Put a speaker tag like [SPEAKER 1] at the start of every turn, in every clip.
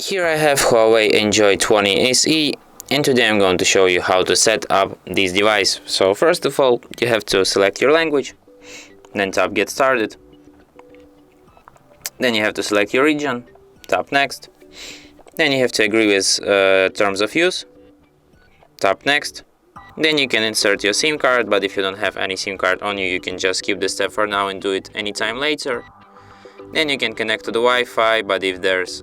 [SPEAKER 1] Here I have HUAWEI Enjoy 20 SE, and today I'm going to show you how to set up this device. So first of all, you have to select your language, then tap Get Started. Then you have to select your region, tap Next. Then you have to agree with terms of use, tap Next. Then you can insert your SIM card, but if you don't have any SIM card on you, you can just skip this step for now and do it anytime later. Then you can connect to the Wi-Fi, but if there's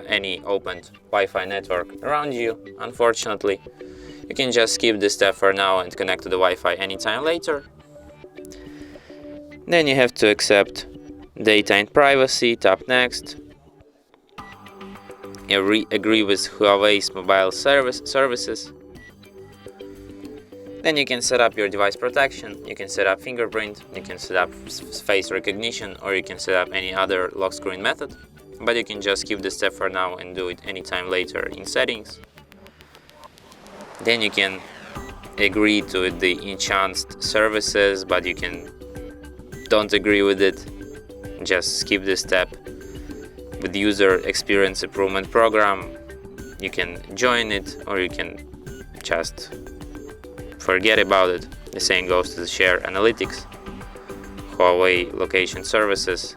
[SPEAKER 1] any opened Wi-Fi network around you, unfortunately, you can just skip this step for now and connect to the Wi-Fi anytime later. Then you have to accept data and privacy, tap Next. Agree with Huawei's mobile services. Then you can set up your device protection, you can set up fingerprint, you can set up face recognition, or you can set up any other lock screen method. But you can just skip this step for now and do it anytime later in settings. Then you can agree to the enhanced services, but you can don't agree with it. Just skip this step. With user experience improvement program, you can join it or you can just forget about it. The same goes to the share analytics, Huawei location services.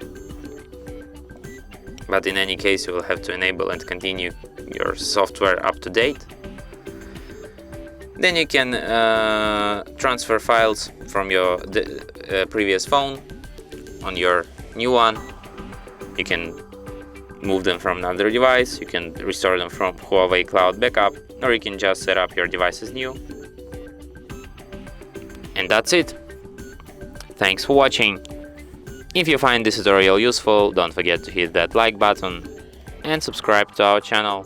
[SPEAKER 1] But in any case, you will have to enable and continue your software up to date. Then you can transfer files from your previous phone on your new one. You can move them from another device, you can restore them from Huawei Cloud Backup, or you can just set up your device as new. And that's it. Thanks for watching. If you find this tutorial useful, don't forget to hit that like button and subscribe to our channel.